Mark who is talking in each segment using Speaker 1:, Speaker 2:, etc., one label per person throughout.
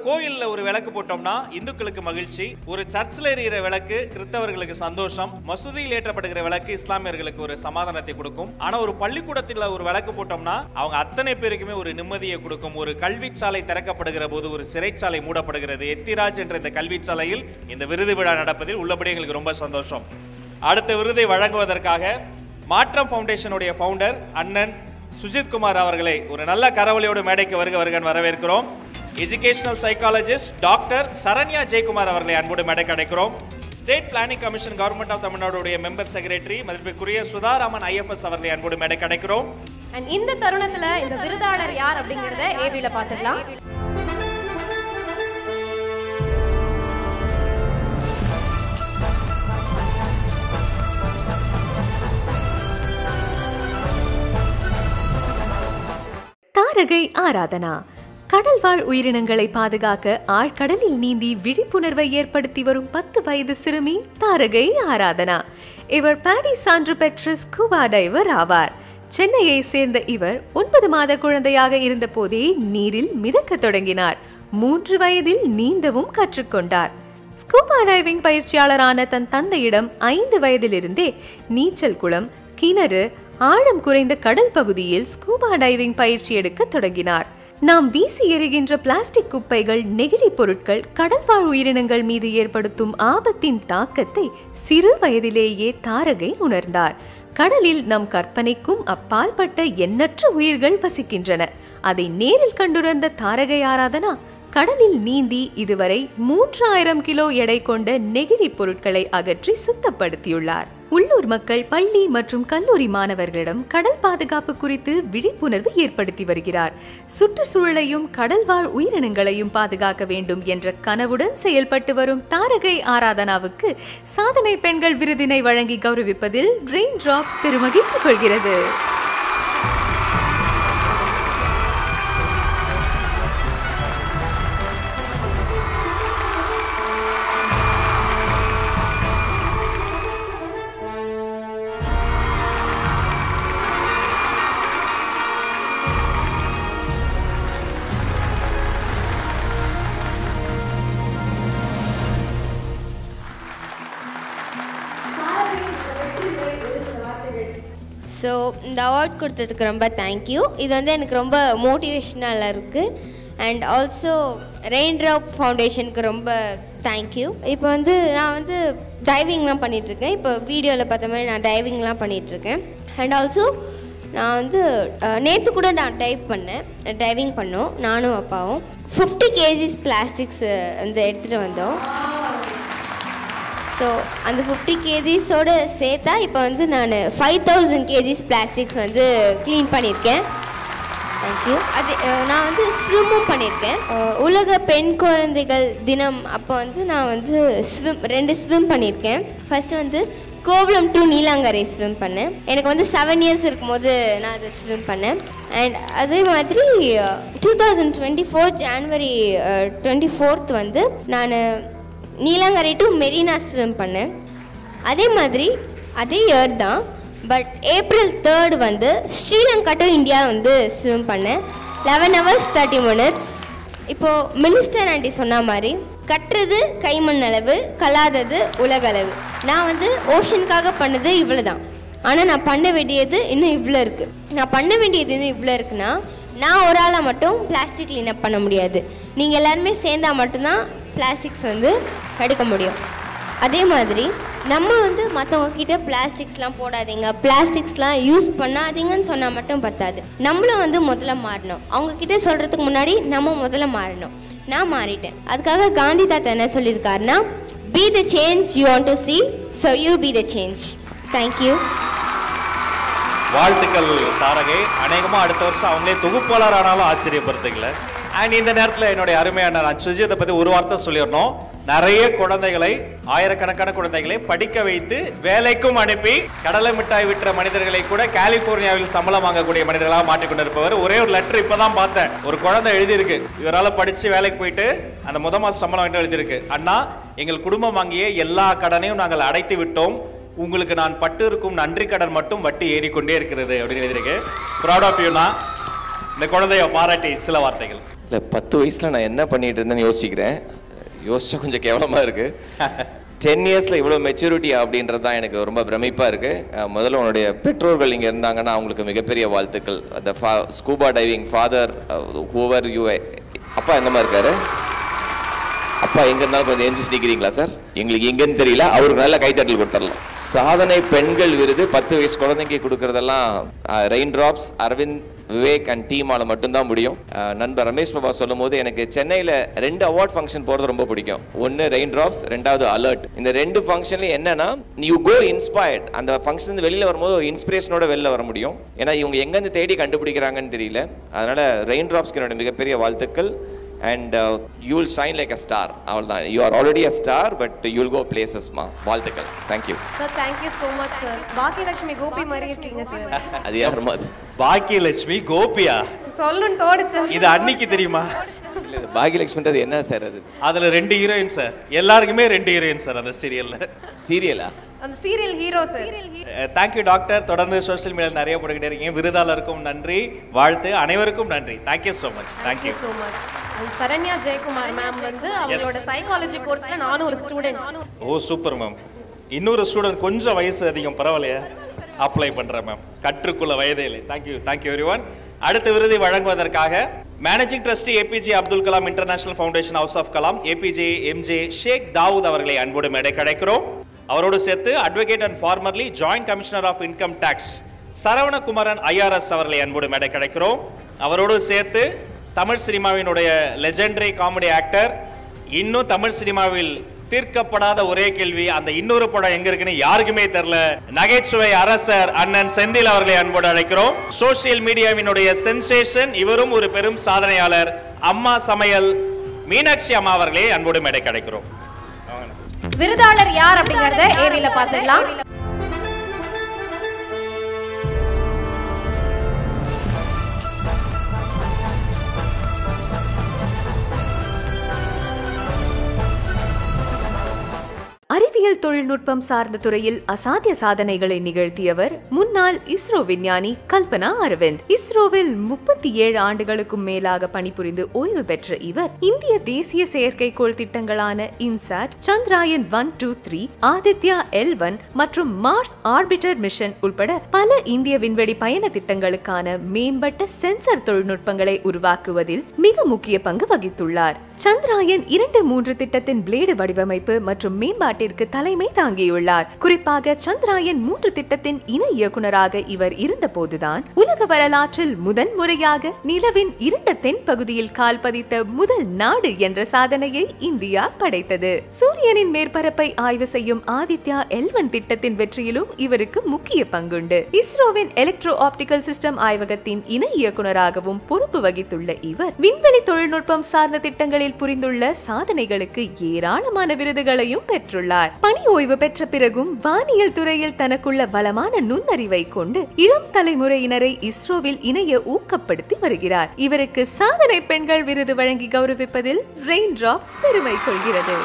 Speaker 1: கோயில்ல ஒரு விளக்கு போட்டோம்னா இந்துக்களுக்கு மகிழ்ச்சி, ஒரு சர்ச்சில் எரியிற விளக்கு கிறிஸ்தவர்களுக்கு சந்தோஷம், மசூதியில் ஏற்றப்படுகிற விளக்கு இஸ்லாமியர்களுக்கு ஒரு சமாதானத்தை கொடுக்கும். ஆனா ஒரு பள்ளிக்கூடத்தில் ஒரு விளக்கு போட்டோம்னா அவங்க அத்தனை பேருக்குமே ஒரு நிம்மதியை கொடுக்கும். ஒரு கல்விச்சாலை திறக்கப்படுகிற போது ஒரு சிறைச்சாலை மூடப்படுகிறது. எத்திராஜ் என்ற இந்த கல்விச்சாலையில் இந்த விருது விழா நடப்பதில் உள்ளபடி எங்களுக்கு ரொம்ப சந்தோஷம். அடுத்த விருதை வழங்குவதற்காக மாற்றம் ஃபவுண்டேஷனுடைய ஃபவுண்டர் அண்ணன் சுஜித் குமார் அவர்களை ஒரு நல்ல கரவொலியோடு மேடைக்கு வருகன் வரவேற்கிறோம். Educational psychologist doctor Saranya Jayakumar அவர்களை அன்போடு மேடைக்கு அழைக்கிறோம். State planning commission government of தமிழ்நாடுடைய மெம்பர் செக்ரட்டரி மதிப்பிற்குரிய சுதாராமன் ஐஎஃப்எஸ் அவர்களை அன்போடு மேடைக்கு அழைக்கிறோம்.
Speaker 2: இந்த தருணத்துல இந்த விருதாளர் யார் அப்படிங்கறத ஏவில பாத்துக்கலாம்.
Speaker 3: தாரகை ஆராதனா கடல் வாழ் உயிரினங்களை பாதுகாக்க ஆழ்கடலில் நீந்தி விழிப்புணர்வை ஏற்படுத்தி வரும் 10 வயது சிறுமி தாரகை ஆராதனா. இவர் பாடி சான்று பெற்ற ஸ்கூபா டைவர் ஆவார். சென்னையை சேர்ந்த இவர் 9 மாத குழந்தையாக இருந்த போதே நீரில் மிதக்க தொடங்கினார். 3 வயதில் நீந்தவும் கற்றுக்கொண்டார். ஸ்கூபா டைவிங் பயிற்சியாளரான தன் தந்தையிடம் 5 வயதிலிருந்தே நீச்சல் குளம், கிணறு, ஆழம் குறைந்த கடல் பகுதியில் ஸ்கூபா டைவிங் பயிற்சி எடுக்க தொடங்கினார். நாம் வீசி எறிகின்ற பிளாஸ்டிக் குப்பைகள், நெகிழி பொருட்கள் கடல்வாழ் உயிரினங்கள் மீது ஏற்படுத்தும் ஆபத்தின் தாக்கத்தை சிறு வயதிலேயே தாரகை உணர்ந்தார். கடலில் நம் கற்பனைக்கும் அப்பால் பட்ட எண்ணற்ற உயிர்கள் வசிக்கின்றன. அதை நேரில் கண்டுணர்ந்த தாரகை ஆராதனா கடலில் நீந்தி இதுவரை 3000 கிலோ எடை கொண்ட நெகிழி பொருட்களை அகற்றி சுத்தப்படுத்தியுள்ளார். உள்ளூர் மக்கள், பள்ளி மற்றும் கல்லூரி மாணவர்களிடம் கடல் பாதுகாப்பு குறித்து விழிப்புணர்வு ஏற்படுத்தி வருகிறார். சுற்றுச்சூழலையும் கடல்வாழ் உயிரினங்களையும் பாதுகாக்க வேண்டும் என்ற கனவுடன் செயல்பட்டு வரும் தாரகை ஆராதனாவுக்கு சாதனை பெண்கள் விருதினை வழங்கி கௌரவிப்பதில் ரெயின் டிராப்ஸ் பெருமகிழ்ச்சி கொள்கிறது.
Speaker 4: ஸோ இந்த அவார்ட் கொடுத்ததுக்கு ரொம்ப தேங்க்யூ. இது எனக்கு ரொம்ப மோட்டிவேஷ்னலாக இருக்குது. அண்ட் ஆல்சோ ரெயின் ட்ராப் ஃபவுண்டேஷனுக்கு ரொம்ப தேங்க்யூ. இப்போ நான் டைவிங்லாம் பண்ணிகிட்ருக்கேன். இப்போ வீடியோவில் பார்த்த மாதிரி நான் டைவிங்லாம் பண்ணிகிட்ருக்கேன். அண்ட் ஆல்சோ நான் நேற்று கூட நான் டைவிங் பண்ணோம் நானும் அப்பாவும். 50 kgs பிளாஸ்டிக்ஸ் எடுத்துகிட்டு வந்தோம். ஸோ அந்த 50 kgsோடு சேர்த்தா இப்போ நான் 5000 kgs பிளாஸ்டிக்ஸ் க்ளீன் பண்ணியிருக்கேன். தேங்க்யூ. அது நான் ஸ்விம்மும் பண்ணியிருக்கேன். உலக பெண் குழந்தைகள் தினம் அப்போ நான் 2 ஸ்விம் பண்ணியிருக்கேன். First Kovalam to Neelankarai swim பண்ணேன். எனக்கு 7 years இருக்கும்போது நான் அதை ஸ்விம் பண்ணேன். அண்ட் அதே மாதிரி 2024 January 24th நான் நீலாங்கரை டு மெரினா ஸ்விம் பண்ணேன். அதே மாதிரி அதே இயர் தான், but April 3rd Sri Lanka to India swim பண்ணேன். 11 hours 30 minutes. இப்போது மினிஸ்டர் ஆண்டி சொன்ன மாதிரி கட்டுறது கைமண் அளவு, கலாதது உலகளவு. நான் ஓஷனுக்காக பண்ணது இவ்வளோ தான். ஆனால் நான் பண்ண வேண்டியது இன்னும் இவ்வளோ இருக்குது. நான் பண்ண வேண்டியது இன்னும் இவ்வளோ இருக்குன்னா நான் ஒரு ஆளாக மட்டும் பிளாஸ்டிக் க்ளீனப் பண்ண முடியாது. நீங்கள் எல்லாருமே சேர்ந்தால் மட்டும்தான் பிளாஸ்டிக்ஸ் எடுக்க முடியும். அதே மாதிரி நம்ம மற்றவங்க கிட்ட பிளாஸ்டிக்ஸ்லாம் போடாதீங்க, பிளாஸ்டிக்ஸ்லாம் யூஸ் பண்ணாதீங்கன்னு சொன்னால் மட்டும் பத்தாது. நம்மளும் முதல்ல மாறணும். அவங்கக்கிட்ட சொல்கிறதுக்கு முன்னாடி நம்ம முதல்ல மாறணும். நான் மாறிட்டேன். அதுக்காக காந்தி தாத்தா என்ன சொல்லியிருக்காருன்னா, be the change you want to see, so you be the change. Thank you.
Speaker 1: வாழ்த்துக்கள் தாரகை. அநேகமாக அடுத்த வருஷம் அவங்களே தொகுப்பாளர் ஆனாலும் ஆச்சரியப்படுத்துக்கல. அண்ட் இந்த நேரத்தில் என்னுடைய அருமையான நான் சுஜித்தை பற்றி ஒரு வார்த்தை சொல்லிடணும். நிறைய குழந்தைகளை, ஆயிரக்கணக்கான குழந்தைகளை படிக்க வைத்து வேலைக்கும் அனுப்பி கடலை மிட்டாய் விற்ற மனிதர்களை கூட கலிபோர்னியாவில் சம்பளம் வாங்கக்கூடிய மனிதர்களாக மாற்றிக்கொண்டிருப்பவர். ஒரே ஒரு லெட்டர் இப்பதான் பார்த்தேன். ஒரு குழந்தை எழுதியிருக்கு, இவரால் படிச்சு வேலைக்கு போயிட்டு அந்த முதல் மாசம் சம்பளம் எழுதியிருக்கு. அண்ணா, எங்கள் குடும்பம் வாங்கிய எல்லா கடனையும் நாங்கள் அடைத்து விட்டோம், உங்களுக்கு நான் பட்டு இருக்கும் நன்றி கடன் மட்டும் வட்டி ஏறிக்கொண்டே இருக்கிறது அப்படின்னு எழுதியிருக்கு. ப்ரௌட் ஆஃப் யூனா. இந்த குழந்தைய பாராட்டி சில வார்த்தைகள்.
Speaker 5: இல்லை 10 வயசில் நான் என்ன பண்ணிட்டு இருந்தேன்னு யோசிக்கிறேன். யோசிச்சா கொஞ்சம் கேவலமாக இருக்குது. 10 இயர்ஸில் இவ்வளோ மெச்சூரிட்டி அப்படின்றது தான் எனக்கு ரொம்ப பிரமிப்பாக இருக்குது. முதல்ல உன்னுடைய பெற்றோர்கள் இங்கே இருந்தாங்கன்னா அவங்களுக்கு மிகப்பெரிய வாழ்த்துக்கள். அந்த scuba diving father whoever you. அப்பா எங்கம்மா இருக்காரு? அப்பா எங்கே இருந்தாலும் கொஞ்சம் எந்திரிச்சு நிற்கிறீங்களா சார்? எங்களுக்கு எங்கேன்னு தெரியல, அவருக்கு நல்ல கைத்தட்டல் கொடுத்துடலாம். சாதனை பெண்கள் விருது 10 வயசு குழந்தைங்க கொடுக்கறதெல்லாம் rain drops, Aravind, Vivek and டீமால மட்டும்தான் முடியும். நண்பர் ரமேஷ் பாபா சொல்லும் போது எனக்கு சென்னையில் 2 அவார்ட் ஃபங்க்ஷன் போகிறது ரொம்ப பிடிக்கும். ஒன்று ரெயின் டிராப்ஸ், 2வது அலர்ட். இந்த 2 ஃபங்க்ஷன்லையும் என்னன்னா யூ கோ இன்ஸ்பயர்ட். அந்த ஃபங்க்ஷன் வெளியில் வரும்போது ஒரு இன்ஸ்பிரேஷனோட வெளில வர முடியும். ஏன்னா இவங்க எங்கேருந்து தேடி கண்டுபிடிக்கிறாங்கன்னு தெரியல. அதனால ரெயின் டிராப்ஸ்க்கு என்னோட மிகப்பெரிய வாழ்த்துக்கள். And you will shine like a star. Avaldan, you are already a star, but you will go places ma. Valthakal. Thank you.
Speaker 2: Sir, thank you so much sir. Baakiyalakshmi Gopi மாதிரி இருக்கீங்க சார்.
Speaker 5: அது யாருமா அது?
Speaker 1: பாக்கியலட்சுமி கோபியா?
Speaker 2: சொல்லணும் தோடுச்சு.
Speaker 1: இது அன்னைக்கு தெரியுமா?
Speaker 5: இல்ல பாக்கியலட்சுமின்றது என்ன சார் அது?
Speaker 1: அதுல 2 ஹீரோயின் சார். எல்லாருக்குமே 2 ஹீரோயின் சார் அந்த சீரியல்ல.
Speaker 5: சீரியலா?
Speaker 2: அந்த serial hero sir.
Speaker 1: Thank you doctor. தொடர்ந்து சோஷியல் மீடியாவில் நிறைய போட்டுக்கிட்டே இருக்கீங்க. விருதாளருக்கும் நன்றி, வாழ்த்து. அனைவருக்கும் நன்றி. Thank you so much. Thank you
Speaker 2: so much. Saranya Jayakumar ma'am வந்து அவங்களோட சைக்காலஜி கோர்ஸ்ல நானும் ஒரு ஸ்டூடெண்ட்.
Speaker 1: ஓ சூப்பர் மேம். இன்னொரு ஸ்டூடெண்ட் கொஞ்சம் வயசு அதிகம், பரவாயில்லையா? அப்ளை பண்றேன் மேம். கற்றுக்குள்ள வயதே இல்லை. Thank you thank you everyone. அடுத்த விருதை வழங்குவதற்காக managing trustee APJ Abdul Kalam international foundation house of Kalam APJ MJ Sheikh Dawood அவர்களை அன்போடு மேடை கிடைக்கிறோம். அவரோடு சேர்த்து advocate and formerly joint commissioner of income tax Saravanakumaran IRS அவர்களை அன்போடு மேடை கிடைக்கிறோம். அவரோடு சேர்த்து தமிழ் சினிமாவினுடைய லெஜெண்டரி காமெடி ஆக்டர், இன்னும் தமிழ் சினிமாவில் தீர்க்கப்படாத ஒரே கேள்வி, அந்த இன்னொரு படம் எங்க இருக்குன்னு யாருக்குமே தெரியல, நகைச்சுவை அரசர் அண்ணன் செந்தில் அவர்களை அன்போடு அழைக்கிறோம். சோசியல் மீடியாவினுடைய சென்சேஷன், இவரும் ஒரு பெரும் சாதனையாளர், அம்மா சமையல் மீனாட்சி அம்மா அவர்களே அன்போடு மேடை கிடைக்கிறோம்.
Speaker 2: விருதாளர் யார் அப்படிங்கறத ஏவில பாத்துக்கலாம்.
Speaker 3: அறிவியல் தொழில்நுட்பம் சார்ந்த துறையில் அசாத்திய சாதனைகளை நிகழ்த்தியவர் முன்னாள் இஸ்ரோ விஞ்ஞானி கல்பனா அரவிந்த். இஸ்ரோவில் 37 ஆண்டுகளுக்கும் மேலாக பணிபுரிந்து ஓய்வு பெற்ற இவர் இந்திய தேசிய செயற்கைக்கோள் திட்டங்களான இன்சாட், சந்திராயன் 1, 2, 3, ஆதித்யா L1 மற்றும் மார்ஸ் ஆர்பிட்டர் மிஷன் உட்பட பல இந்திய விண்வெளி பயண திட்டங்களுக்கான மேம்பட்ட சென்சார் தொழில்நுட்பங்களை உருவாக்குவதில் மிக முக்கிய பங்கு வகித்துள்ளார். சந்திராயன் 2, 3 திட்டத்தின் பிளேடு வடிவமைப்பு மற்றும் மேம்பாட்டிற்கு தலைமை தாங்கியுள்ளார். குறிப்பாக சந்திராயன் 3 திட்டத்தின் இணை இயக்குநராக இவர் இருந்த போதுதான் உலக வரலாற்றில் முதன் முறையாக நிலவின் இருண்ட தென் பகுதியில் கால் பதித்த முதல் நாடு என்ற சாதனையை இந்தியா படைத்தது. சூரியனின் மேற்பரப்பை ஆய்வு செய்யும் ஆதித்யா L1 திட்டத்தின் வெற்றியிலும் இவருக்கு முக்கிய பங்குண்டு. இஸ்ரோவின் எலக்ட்ரோ ஆப்டிகல் சிஸ்டம் ஆய்வகத்தின் இணை இயக்குநராகவும் பொறுப்பு வகித்துள்ள இவர் விண்வெளி தொழில்நுட்பம் சார்ந்த திட்டங்களில் புரிந்துள்ள சாதனைகளுக்கு ஏராளமான விருதுகளையும் பெற்றுள்ளார். பணி ஓய்வு பெற்ற பிறகும் வானியல் துறையில் தனக்குள்ள வளமான நுண்ணறிவை கொண்டு இளம் தலைமுறையினரை இஸ்ரோவில் இணைய ஊக்கப்படுத்தி வருகிறார். இவருக்கு சாதனை பெண்கள் விருது வழங்கி கௌரவிப்பதில் ரெயின் டிராப்ஸ் பெருமை கொள்கிறது.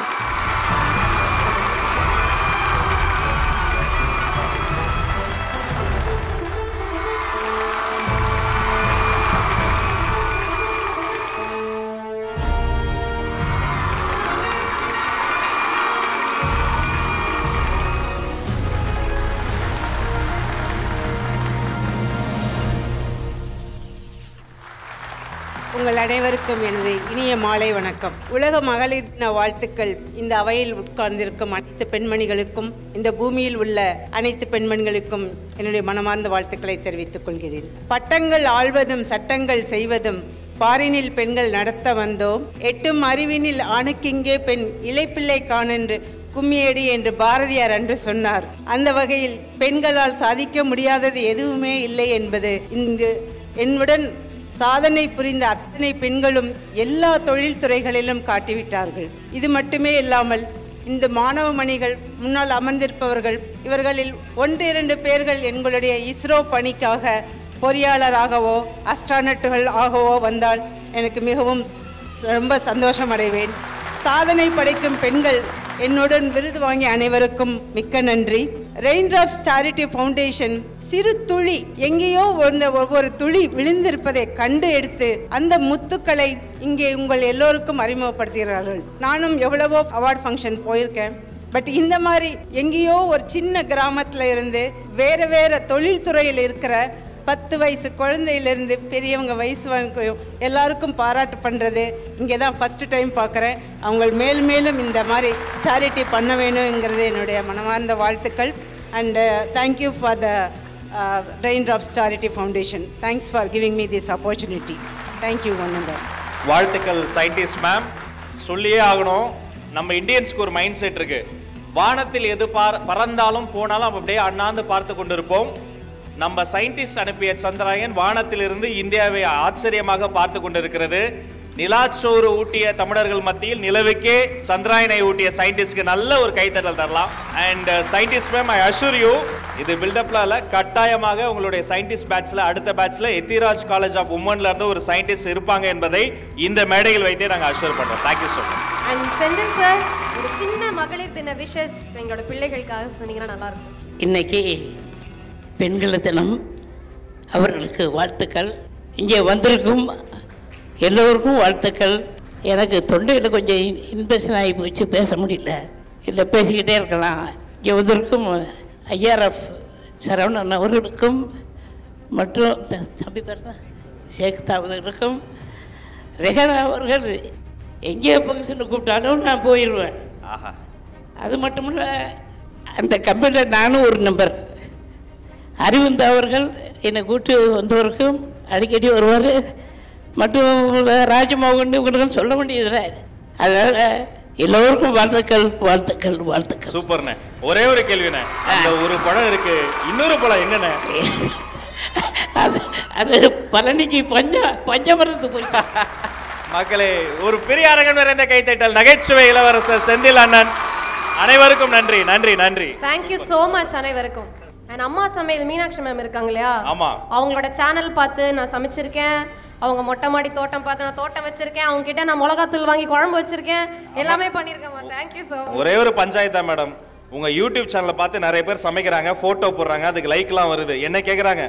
Speaker 6: உங்கள் அனைவருக்கும் எனது இனிய மாலை வணக்கம். உலக மகளிர் தின வாழ்த்துக்கள். இந்த அவையில் உட்கார்ந்திருக்கும் அனைத்து பெண்மணிகளுக்கும், இந்த பூமியில் உள்ள அனைத்து பெண்மணிகளுக்கும் என்னுடைய மனமார்ந்த வாழ்த்துக்களை தெரிவித்துக் கொள்கிறேன். பட்டங்கள் ஆள்வதும் சட்டங்கள் செய்வதும் பாரினில் பெண்கள் நடத்த வந்தோம், எட்டும் அறிவினில் ஆணுக்கிங்கே பெண் இளைப்பிள்ளை காணென்று கும்மியடி என்று பாரதியார் அன்று சொன்னார். அந்த வகையில் பெண்களால் சாதிக்க முடியாதது எதுவுமே இல்லை என்பது இங்கு என்னுடன் சாதனை புரிந்த அத்தனை பெண்களும் எல்லா தொழில்துறைகளிலும் காட்டிவிட்டார்கள். இது மட்டுமே இல்லாமல் இந்த மாணவ மணிகள் முன்னால் அமர்ந்திருப்பவர்கள், இவர்களில் 1-2 பேர்கள் எங்களுடைய இஸ்ரோ பணிக்காக பொறியாளராகவோ அஸ்ட்ரானட்டுகள் ஆகவோ வந்தால் எனக்கு மிகவும் ரொம்ப சந்தோஷம் அடைவேன். சாதனை படைக்கும் பெண்கள் என்னுடன் விருது வாங்கிய அனைவருக்கும் மிக்க நன்றி. ரெயின்ட்ராப்ஸ் சேரிட்டி ஃபவுண்டேஷன் சிறு துளி எங்கேயோ ஒவ்வொரு துளி விழுந்திருப்பதை கண்டு எடுத்து அந்த முத்துக்களை இங்கே உங்கள் எல்லோருக்கும் அறிமுகப்படுத்துகிறார்கள். நானும் எவ்வளவோ அவார்ட் ஃபங்க்ஷன் போயிருக்கேன். பட் இந்த மாதிரி எங்கேயோ ஒரு சின்ன கிராமத்தில் இருந்து வேறு வேறு தொழில்துறையில் இருக்கிற 10 வயசு குழந்தையிலேருந்து பெரியவங்க வயசு எல்லாருக்கும் பாராட்டு பண்ணுறது இங்கே தான் ஃபஸ்ட்டு டைம் பார்க்குறேன். அவங்க மேலும் இந்த மாதிரி சேரிட்டி பண்ண வேணுங்கிறது என்னுடைய மனமார்ந்த வாழ்த்துக்கள். And thank you for the raindrops charity foundation. Thanks for giving me this opportunity. Thank you ஒன்று.
Speaker 1: வாழ்த்துக்கள் சயின்டிஸ்ட் மேம். சொல்லியே ஆகணும், நம்ம இந்தியன்ஸ்க்கு ஒரு மைண்ட் செட் இருக்கு. வானத்தில் எது பறந்தாலும் போனாலும் அப்படியே அண்ணாந்து பார்த்து கொண்டிருப்போம். நம்ம சயின்டிஸ்ட் அனுப்பிய சந்திராயன் வானத்திலிருந்து இந்தியாவை ஆச்சரியமாக பார்த்து கொண்டிருக்கிறது. நிலாச்சோறு ஊட்டிய தமிழர்கள் மத்தியில் நிலவுக்கே சந்திராயனை ஊட்டிய சயின்டிஸ்ட்க்கு நல்ல ஒரு கைத்தட்டல் தரலாம். And scientist ma'am, I Azure you, இது பில்டப்ல கட்டாயமாக உங்களுடைய சயின்டிஸ்ட் பேட்ச்ல அடுத்த பேட்ச்ல எத்திராஜ் காலேஜ் ஆஃப் உமன்ல இருந்து ஒரு சயின்டிஸ்ட் இருப்பாங்க என்பதை இந்த மேடையில் வைத்தே நாங்கள் அஷூர் பண்றோம். Thank you so much.
Speaker 2: And Senthil sir, ஒரு சின்ன மகளிர் தின விஷஸ் எங்களோட பிள்ளைகளுக்காக சொன்னீங்கன்னா நல்லா இருக்கும்.
Speaker 7: இன்னைக்கு பெண்கள் தினம், அவர்களுக்கு வாழ்த்துக்கள். இங்கே வந்திருக்கும் எல்லோருக்கும் வாழ்த்துக்கள். எனக்கு தொண்டையில் கொஞ்சம் இன்ஃபெக்ஷன் ஆகி போச்சு, பேச முடியல. இல்லை பேசிக்கிட்டே இருக்கலாம். இங்கே வந்திருக்கும் ஐஆர்எஃப் சரவணன் அவர்களுக்கும் மற்றும் தம்பி பேர் ஷேக் அவர்களுக்கும், ரெஹானா அவர்கள் எங்கே ஃபங்க்ஷனுக்கு கூப்பிட்டாலும் நான் போயிடுவேன். அது மட்டும் இல்லை, அந்த கம்பெனியில் நானும் ஒரு நம்பர். அறிவுந்த அவர்கள் என்னை கூட்டு வந்தவருக்கும் அடிக்கடி வருவார். மற்றும் ராஜமோகன் இவங்களுக்கும் சொல்ல வேண்டியதில்லை. அதனால் எல்லோருக்கும் வாழ்த்துக்கள் வாழ்த்துக்கள் வாழ்த்துக்கள்.
Speaker 1: சூப்பர்ண்ணே. ஒரே ஒரு கேள்விண்ணே, அந்த ஒரு படம் இருக்கு, இன்னொரு படம் என்னண்ணே?
Speaker 7: அது பழனிக்கு பஞ்சமரத்து போய்.
Speaker 1: மக்களே, ஒரு பெரிய அரங்கம் நிறைந்த கைத்தட்டல் நகைச்சுவை இளவரசர் செந்தில் அண்ணன். அனைவருக்கும் நன்றி நன்றி நன்றி.
Speaker 2: தேங்க்யூ ஸோ மச் அனைவருக்கும். அண்ட் அம்மா சமையல் மீனாட்சி மேம் இருக்காங்க இல்லையா,
Speaker 1: ஆமா, அவங்களோட
Speaker 2: சேனல் பார்த்து நான் சமைச்சிருக்கேன். அவங்க மொட்டை மாடி தோட்டம் பார்த்து நான் தோட்டம் வச்சிருக்கேன். அவங்க கிட்ட நான் மிளகாத்தூள் வாங்கி குழம்பு வச்சிருக்கேன். எல்லாமே பண்ணிருக்கேன். Thank you so much.
Speaker 1: ஒரே ஒரு பஞ்சாயத்தா மேடம், உங்க யூடியூப் சேனலை பார்த்து நிறைய பேர் சமைக்கிறாங்க, போட்டோ போடுறாங்க, அதுக்கு லைக்லாம் வருது. என்ன கேட்குறாங்க,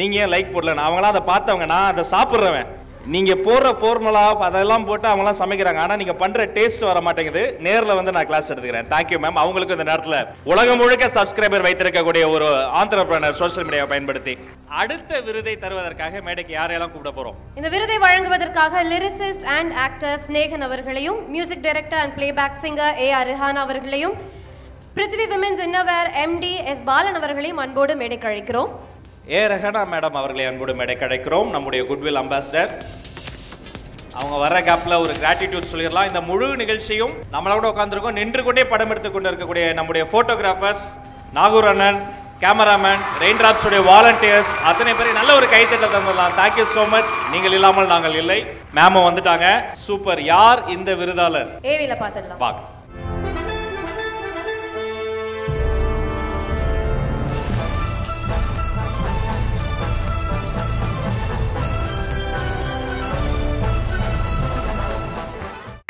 Speaker 1: நீங்க ஏன் லைக் போடலன்னு. அவங்களாம் அதை பார்த்தவங்க, நான் அதை சாப்பிட்றவன். நீங்க போடுற ஃபார்முலா அதெல்லாம் போட்டு அவங்களாம் சமைக்கிறாங்க, ஆனா நீங்க பண்ற டேஸ்ட் வர மாட்டேங்குது. நேரில் வந்து நான் கிளாஸ் எடுத்துக்கிறேன். Thank you ma'am. அவங்களுக்கு இந்த நேரத்தில் உலகம் முழுக்க சப்ஸ்கிரைபர் வைத்திருக்கக்கூடிய ஒரு ஆண்டர்பிரனர் சோஷியல் மீடியாவை பயன்படுத்தி அடுத்த விருதை தருவதற்காக மேடைக்கு யாரையெல்லாம் கூப்பிட போறோம்?
Speaker 2: இந்த விருதை வழங்குவதற்காக லிரிசிஸ்ட் அண்ட் ஆக்டர் ஸ்னேகன் அவர்களையும், music director and playback singer AR Rehana அவர்களையும், Prithvi women's innerwear MD S Balan அவர்களையும் அன்போடு மேடைக்கு அழைக்கிறோம்.
Speaker 1: ரெஹானா மேடம் அவர்களை அன்போடு மேடைக்கு அழைக்கிறோம். நம்முடைய குட்வில் அம்பாசிடர். அவங்க வர கேப்ல ஒரு கிராட்டிடியூட் சொல்லிடலாம். இந்த முழு நிகழ்ச்சியும் நம்மளோட உட்காந்துருக்கோம். நின்று கொண்டே படம் எடுத்துக் கொண்டு இருக்கக்கூடிய நம்முடைய போட்டோகிராஃபர்ஸ், நாகூர் அண்ணன், கேமராமேன், ரெயின்ட்ராப்ஸ் உடைய வாலண்டியர்ஸ், அத்தனை பேரை நல்ல ஒரு கைத்தட்டல் தந்துடலாம். Thank you so much. நீங்கள் இல்லாமல் நாங்கள் இல்லை. மேமும் வந்துட்டாங்க. சூப்பர். யார் இந்த விருதாளர்?
Speaker 2: ஏவில பார்த்துடலாம்.
Speaker 1: பார்க்க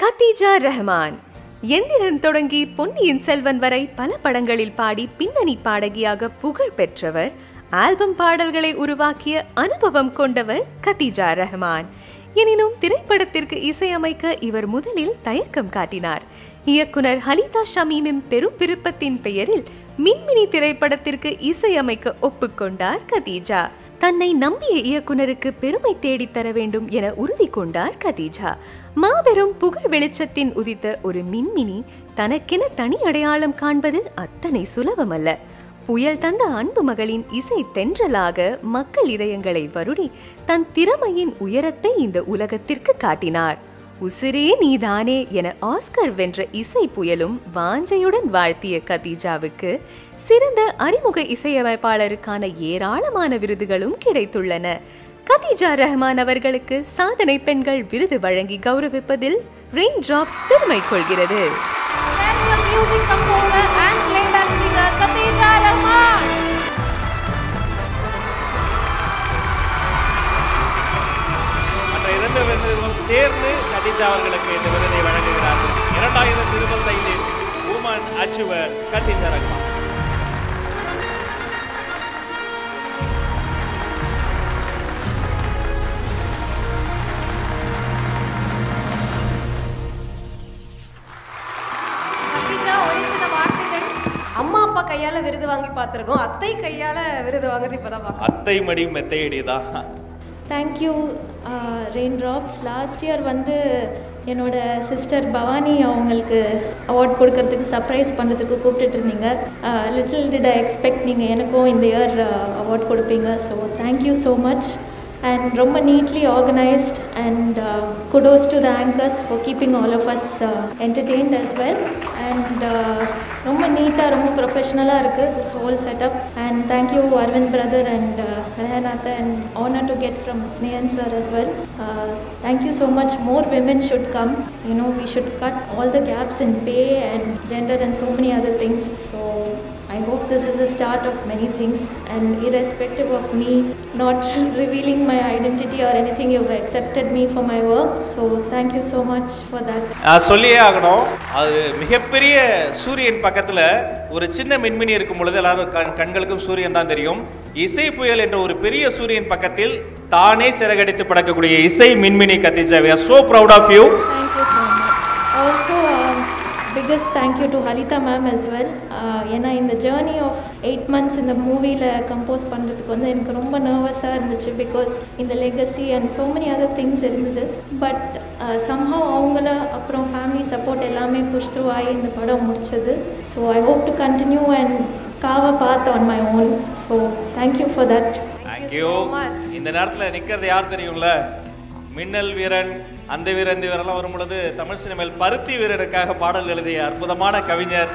Speaker 3: கதீஜா ரஹ்மான். எந்திரன் தொடங்கி பொன்னியின் செல்வன் வரை பல படங்களில் பாடி பின்னணி பாடகியாக புகழ் பெற்றவர். ஆல்பம் பாடல்களை உருவாக்கிய அனுபவம் கொண்டவர் கதீஜா ரஹ்மான். எனினும் திரைப்படத்திற்கு இசையமைக்க இவர் முதலில் தயக்கம் காட்டினார். இயக்குனர் ஹலிதா ஷமீமின் பெரும் விருப்பத்தின் பெயரில் மின்மினி திரைப்படத்திற்கு இசையமைக்க ஒப்புக்கொண்டார் கதீஜா. தன்னை நம்பிய இயக்குனருக்கு பெருமை தேடித்தர வேண்டும் என உறுதி கொண்டார் கதீஜா. மாபெரும் புகழ் வெளிச்சத்தின் உதித்த ஒரு மின்மினி தனக்கென தனி அடையாளம் காண்பது அத்தனை சுலபமல்ல. புயல் தந்த அன்பு மகளின் இசை தென்றலாக மக்கள் இதயங்களை வருடி தன் திறமையின் உயரத்தை இந்த உலகத்திற்கு காட்டினார். உசிரே நீதானே என ஆஸ்கர் வென்ற இசை புயலும் வாஞ்சையுடன் வாழ்த்திய கதீஜாவுக்கு சிறந்த அறிமுக இசையமைப்பாளருக்கான ஏராளமான விருதுகளும் கிடைத்துள்ளன. கதீஜா ரஹ்மான் அவர்களுக்கு சாதனை பெண்கள் விருது வழங்கி கௌரவிப்பதில் ரெயின்ட்ராப்ஸ் பெருமை கொள்கிறது.
Speaker 1: சேர்ந்து கதீஜா அவர்களுக்கு இந்த விருதை வழங்குகிறார்கள். 2025 பூமா நகைச்சுவர் கத்திஜா ரஹ்மான்.
Speaker 2: அம்மா அப்பா கையால விருது வாங்கி பார்த்துருக்கோம், அத்தை கையால விருது வாங்குறது இப்பதான் பார்க்கறோம்.
Speaker 1: அத்தை மடி மெத்தையடி தான்.
Speaker 8: Thank you Raindrops. லாஸ்ட் இயர் வந்து என்னோட சிஸ்டர் பவானி அவங்களுக்கு அவார்ட் கொடுக்கறதுக்கு சர்ப்ரைஸ் பண்ணுறதுக்கு கூப்பிட்டுட்டு இருந்தீங்க. லிட்டில் டிட் ஐ எக்ஸ்பெக்ட் நீங்கள் எனக்கும் இந்த இயர் அவார்ட் கொடுப்பீங்க. So thank you so much. And ரொம்ப neatly organized, and kudos to the anchors for keeping all of us entertained as well. And ரொம்ப neat-ஆ ரொம்ப ப்ரொஃபஷ்னலாக இருக்குது this whole setup. And thank you Arvind brother and Rehanatha, and honor to get from Snehan sir as well. Thank you so much. More women should come. You know, we should cut all the gaps in pay and gender and so many other things. So I hope this is a start of many things, and irrespective of me not revealing my identity or anything, you've accepted me for my work, so thank you so much for that.
Speaker 1: சொல்லியே ஆகணும், அது மிகப்பெரிய சூரியன் பக்கத்தில் ஒரு சின்ன மின்மினி இருக்கும் பொழுது எல்லாரும் கண்களுக்கும் சூரியன் தான் தெரியும். இசை புயல் என்ற ஒரு பெரிய சூரியன் பக்கத்தில் தானே சிறகடித்து பறக்கக்கூடிய இசை மின்மினி Khadija. We are so proud of you.
Speaker 8: Thank you so much. Also biggest thank you to Halita ma'am as well. ஏன்னா இந்த ஜேர்னி ஆஃப் 8 months இந்த மூவியில் கம்போஸ் பண்ணுறதுக்கு வந்து எனக்கு ரொம்ப நர்வஸாக இருந்துச்சு, பிகாஸ் இந்த legacy and so many other things இருந்தது. பட் somehow அவங்கள அப்புறம் ஃபேமிலி சப்போர்ட் எல்லாமே புஷ் த்ரூ ஆகி இந்த படம் முடிச்சது. So I hope to continue and carve path on my own. So thank you for that.
Speaker 1: Thank you. இந்த நேரத்தில் நிற்கிறது யார் தெரியும்ல? மின்னல் வீரன், அந்த வீரன் இந்த வீரெல்லாம் வரும் பொழுது தமிழ் சினிமாவில் பருத்தி வீரனுக்காக பாடல் எழுதிய அற்புதமான கவிஞர்,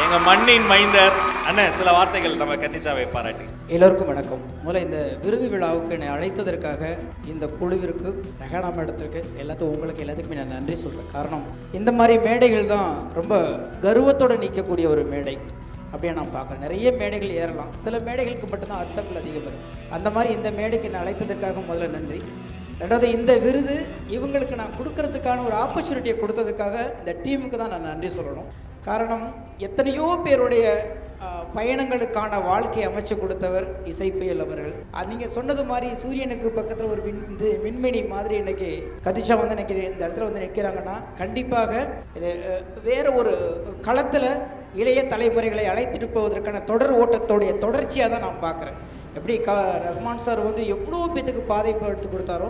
Speaker 1: எங்க மண்ணின் மைந்தர் அண்ணன். சில வார்த்தைகள் நம்ம கத்திஜாவை பாராட்டி.
Speaker 9: எல்லோருக்கும் வணக்கம். முதல்ல இந்த விருது விழாவுக்கு என்னை அழைத்ததற்காக இந்த குழுவிற்கு, ரஹானா மேடத்திற்கு, எல்லாத்துக்குமே நான் நன்றி சொல்கிறேன். காரணம், இந்த மாதிரி மேடைகள் தான் ரொம்ப கர்வத்தோடு நிற்கக்கூடிய ஒரு மேடை அப்படியே நான் பார்க்குறேன். நிறைய மேடைகள் ஏறலாம், சில மேடைகளுக்கு மட்டும்தான் அர்த்தங்கள் அதிகம் வரும். அந்த மாதிரி இந்த மேடைக்கு என்னை அழைத்ததற்காக முதல்ல நன்றி. ரெண்டாவது, இந்த விருது இவங்களுக்கு நான் கொடுக்கறதுக்கான ஒரு ஆப்பர்ச்சுனிட்டியை கொடுத்ததுக்காக இந்த டீமுக்கு தான் நான் நன்றி சொல்லணும். காரணம், எத்தனையோ பேருடைய பயணங்களுக்கான வாழ்க்கையை அமைச்சு கொடுத்தவர் இசைப்புயல் அவர்கள். நீங்கள் சொன்னது மாதிரி சூரியனுக்கு பக்கத்தில் ஒரு மின்மினி மாதிரி இன்னைக்கு கத்திஜா வந்து இன்னைக்கு இந்த இடத்துல வந்து நிற்கிறாங்கன்னா, கண்டிப்பாக இது வேற ஒரு களத்தில் இளைய தலைமுறைகளை அழைத்துட்டு போவதற்கான தொடர் ஓட்டத்தோடைய தொடர்ச்சியாக தான் நான் பார்க்குறேன். எப்படி ரஹ்மான் சார் வந்து எவ்வளோ பேத்துக்கு பாதை எடுத்து கொடுத்தாரோ,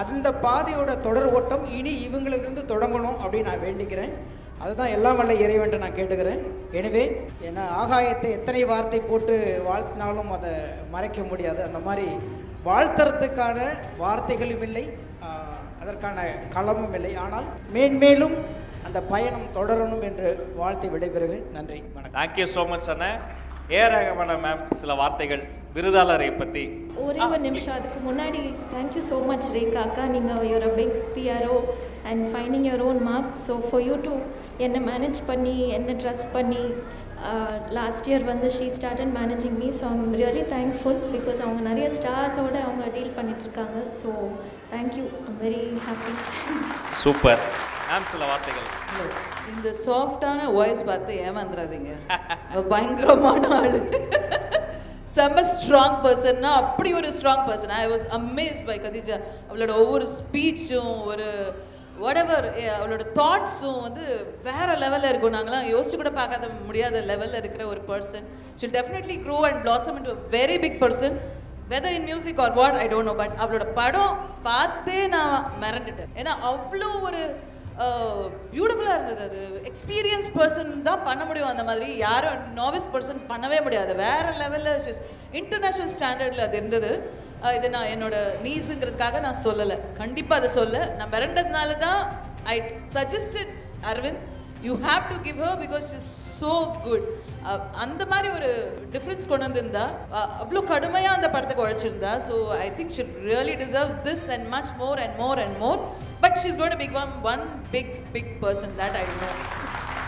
Speaker 9: அந்த பாதையோட தொடர் ஓட்டம் இனி இவங்களிலிருந்து தொடங்கணும் அப்படின்னு நான் வேண்டிக்கிறேன். அதுதான் எல்லாம் வல்ல இறைவன்ட்டு நான் கேட்டுக்கிறேன். எனவே ஏன்னா ஆகாயத்தை எத்தனை வார்த்தை போட்டு வாழ்த்தினாலும் அதை மறைக்க முடியாது. அந்த மாதிரி வாழ்த்துறதுக்கான வார்த்தைகளும் இல்லை, அதற்கான களமும் இல்லை. ஆனால் மேன்மேலும் அந்த பயணம் தொடரணும் என்று வாழ்த்தை விடைபெறுகிறேன். நன்றி, வணக்கம்.
Speaker 1: தேங்க்யூ ஸோ மச் அண்ணா. ரஹ்மான் மேம், சில வார்த்தைகள் விருதாளரை பற்றி.
Speaker 8: ஒரே ஒரு நிமிஷம், அதுக்கு முன்னாடி தேங்க்யூ ஸோ மச் ரேகா அக்கா. நீங்கள் you're a big PRO and finding your own mark. So for you to என்னை மேனேஜ் பண்ணி, என்னை ட்ரஸ்ட் பண்ணி, லாஸ்ட் இயர் வந்து she started managing me. So I'm really thankful, because அவங்க நிறைய ஸ்டார்ஸோடு அவங்க டீல் பண்ணிகிட்ருக்காங்க. So thank you, I'm very happy.
Speaker 1: Super ma'am, சில வார்த்தைகள்.
Speaker 10: இந்த சாஃப்டான வாய்ஸ் பார்த்து ஏமாந்துடாதீங்க, பயங்கரமான ஆள். செம்ம ஸ்ட்ராங் பர்சன்னா அப்படி ஒரு strong person. I was amazed by Khadija. அவளோட ஒவ்வொரு ஸ்பீச்சும், ஒரு whatever, அவளோட தாட்ஸும் வந்து வேற லெவலில் இருக்கும். நாங்களாம் யோசிச்சு கூட பார்க்காத முடியாத லெவலில் இருக்கிற ஒரு person. She'll definitely grow and blossom into a very big person, whether in music or what I don't know. But அவளோட படம் பார்த்தே நான் மிரண்டுட்டேன். ஏன்னா அவ்வளோ ஒரு பியூட்டிஃபுல்லாக இருந்தது. அது எக்ஸ்பீரியன்ஸ் பர்சன் தான் பண்ண முடியும். அந்த மாதிரி யாரும் நாவிஸ் பர்சன் பண்ணவே முடியாது. வேறு லெவலில் இன்டர்நேஷ்னல் ஸ்டாண்டர்டில் அது இருந்தது. இது நான் என்னோட நீஸுங்கிறதுக்காக நான் சொல்லலை, கண்டிப்பாக அதை சொல்ல. நான் மிரண்டதுனால தான் I suggested Aravind, you have to give her because is so good. அந்த மாதிரி ஒரு டிஃப்ரென்ஸ் கொண்டு வந்திருந்தா, அவ்வளோ கடுமையாக அந்த படத்துக்கு உழைச்சிருந்தா. So I think she really deserves this and much more and more and more. But she's going to become one big person, that I know.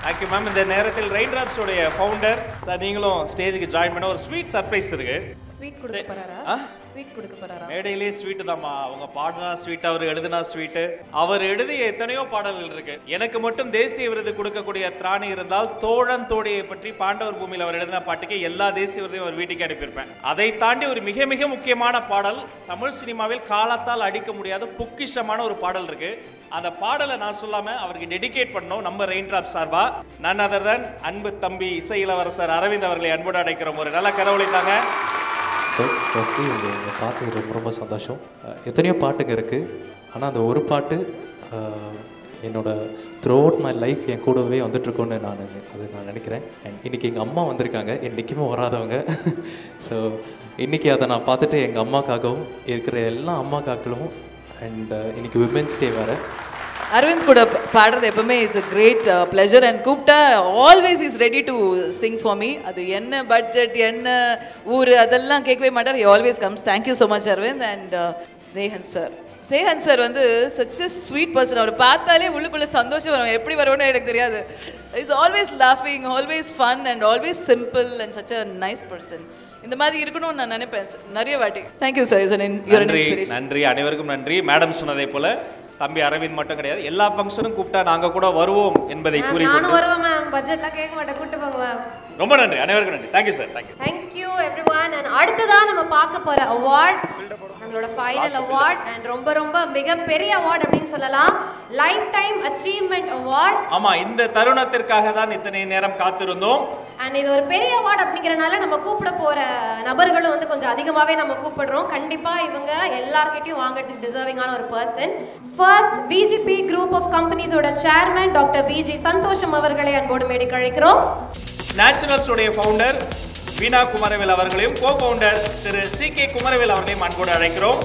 Speaker 1: Thank you ma'am. இந்த நேரத்தில் ரெயின்ட்ராப்ஸ் உடைய ஃபவுண்டர் சார் நீங்களும் ஸ்டேஜுக்கு join பண்ண ஒரு sweet surprise இருக்கு.
Speaker 2: Sweet கொடுக்க போறாரா? ஸ்வீட் கொடுக்க போறாரா?
Speaker 1: மேடையிலே ஸ்வீட் தான்மா. அவங்க பாடினா ஸ்வீட், அவர் எழுதினா ஸ்வீட். அவர் எழுதிய எத்தனையோ பாடல்கள் இருக்கு. எனக்கு மட்டும் தேசிய விருது கொடுக்கக்கூடிய திராணி இருந்தால் தோழன் தோழியை பற்றி பாண்டவர் பூமியில் அவர் எழுதின பாட்டுக்கு எல்லா தேசிய விருதையும் அவர் வீட்டுக்கு அனுப்பியிருப்பேன். அதை தாண்டி ஒரு மிக மிக முக்கியமான பாடல், தமிழ் சினிமாவில் காலத்தால் அடிக்க முடியாத பொக்கிஷமான ஒரு பாடல் இருக்கு. அந்த பாடலை நான் சொல்லாம அவருக்கு டெடிகேட் பண்ணோம். நம்ம ரெயின் டிராப் சார்பா நன் அதர் தன் அன்பு தம்பி இசை இளவரசர் அரவிந்த் அவர்களை அன்போடு அடைக்கிறோம். ஒரு நல்ல கரவொலித்தாங்க.
Speaker 11: சார் ஃபர்ஸ்ட்லி உங்களை பார்த்து ரொம்ப ரொம்ப சந்தோஷம். எத்தனையோ பாட்டுங்க இருக்குது, ஆனால் அந்த ஒரு பாட்டு என்னோட த்ரூ அவுட் மை லைஃப் என் கூடவே வந்துட்டுருக்கோன்னு நான் நினைக்கிறேன். அண்ட் இன்றைக்கி எங்கள் அம்மா வந்திருக்காங்க, என்றைக்குமே வராதவங்க. ஸோ இன்றைக்கி அதை நான் பார்த்துட்டு எங்கள் அம்மாக்காகவும் இருக்கிற எல்லா அம்மாக்காக்களும் அண்ட் இன்றைக்கி விமென்ஸ் டே வேறு.
Speaker 10: அரவிந்த் கூட பாடுறது எப்பவுமே it's a great pleasure. And கூப்பிட்டா always is ready to sing for me. அது என்ன பட்ஜெட் என்ன ஊர் அதெல்லாம் கேட்கவே மாட்டார். He always comes. Thank you so much Aravind. And Snehan sir வந்து சச் அ ஸ்வீட் பர்சன். அவர் பார்த்தாலே உள்ளுக்குள்ளே சந்தோஷம் வரும். எப்படி வரும்னு எனக்கு தெரியாது. இட்ஸ் ஆல்வேஸ் லாஃபிங், always fun and always simple and such a nice person. இந்த மாதிரி இருக்கணும்னு நான் நினைப்பேன் நிறைய வாட்டி. Thank you sir.
Speaker 1: நன்றி, அனைவருக்கும் நன்றி. மேடம் சொன்னதை போல தம்பி அரவிந்த் மட்டும் கிடையாது, எல்லா ஃபங்க்ஷனும் கூப்பிட்டா நாங்க கூட வருவோம் என்பதை கூறி
Speaker 2: நானும் வருவேன் மேம். பட்ஜெட்லாம் கேட்க மாட்டேன், கூட்டி போங்க மேம்.
Speaker 1: ரொம்ப நன்றி, அனைவருக்கும் நன்றி. Thank you sir.
Speaker 2: Thank you everyone. And அடுத்ததா நம்ம பார்க்க போற அவார்ட் நம்மளோட ஃபைனல் அவார்ட் அண்ட் ரொம்ப ரொம்ப மிகப்பெரிய அவார்ட் அப்படின்னு சொல்லலாம், லைஃப் டைம் அச்சீவ்மெண்ட் அவார்ட்.
Speaker 1: ஆமா, இந்த தருணத்திற்காக தான் இத்தனை நேரம் காத்திருந்தோம்.
Speaker 2: அண்ட் இது ஒரு பெரிய அவார்ட் அப்படிங்கறனால நம்ம கூப்பிட போற நபர்களும் வந்து கொஞ்சம் அதிகமாவே நம்ம கூப்பிடுறோம். கண்டிப்பா இவங்க எல்லார்கிட்டயும் வாங்குறதுக்கு டிசர்விங்கான ஒரு person. First VGP group of கம்பெனிஸோட சேர்மன் டாக்டர் விஜி சந்தோஷம் அவர்களை அன்போடு மேடைக்கு அழைக்கிறோம்.
Speaker 1: நேச்சுரல்ஸ் உடைய ஃபவுண்டர் வீணா குமரவேல் அவர்களையும் கோ ஃபவுண்டர் திரு சி.கே. குமரவேல் அவர்களையும் அன்போடு அழைக்கிறோம்.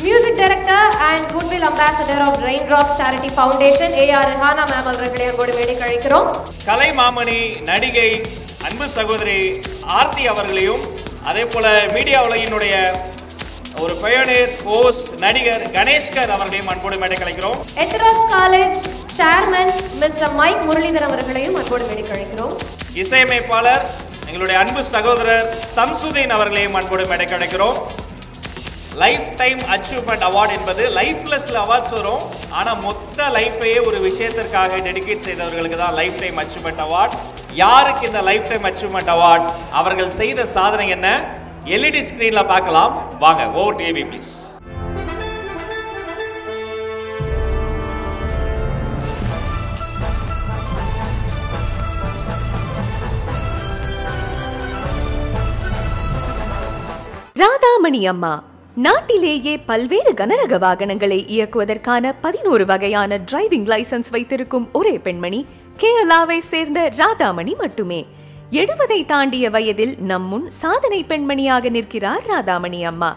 Speaker 2: Music director and goodwill ambassador of rain drops charity foundation AR Rehana ma'am அவர்களை அன்போடு மேடைக்கு அழைக்கிறோம்.
Speaker 1: கலை மாமணி நடிகை அன்பு சகோதரி ஆர்த்தி அவர்களையும், அதே போல மீடியா உலகினுடைய ஒரு பயோனியர் ஹோஸ்ட் நடிகர் கணேஷ்கர் அவர்களையும் அன்போடு மேடைக்கு அழைக்கிறோம்.
Speaker 2: Ethiraj college chairman mister Mike Muralidhar அவர்களையும் அன்போடு மேடைக்கு அழைக்கிறோம்.
Speaker 1: இசையமைப்பாளர் எங்களுடைய அன்பு சகோதரர் சம்சுதீன் அவர்களையும் அன்போடு மேடைக்கு அழைக்கிறோம். லைஃப் டைம் அச்சீவ்மெண்ட் அவார்டு என்பது லைஃப்ல சில அவார்ட்ஸ் வரும், ஆனா மொத்த லைஃபையே ஒரு விஷயத்திற்காக டெடிகேட் செய்தவர்களுக்கு தான் லைஃப் டைம் அச்சீவ்மெண்ட் அவார்டு. யாருக்கு இந்த லைஃப் டைம் அச்சீவ்மெண்ட் அவார்டு, அவர்கள் செய்த சாதனை என்ன, எல்இடி ஸ்கிரீன்ல பார்க்கலாம் வாங்க. Over to AV please.
Speaker 3: Radhamani அம்மா நாட்டிலேயே பல்வேறு கனரக வாகனங்களை இயக்குவதற்கான 11 வகையான டிரைவிங் லைசன்ஸ் வைத்திருக்கும் ஒரே பெண்மணி கேரளாவை சேர்ந்த ராதாமணி மட்டுமே. 70 தாண்டிய வயதில் நம்முன் சாதனை பெண்மணியாக நிற்கிறார் ராதாமணி அம்மா.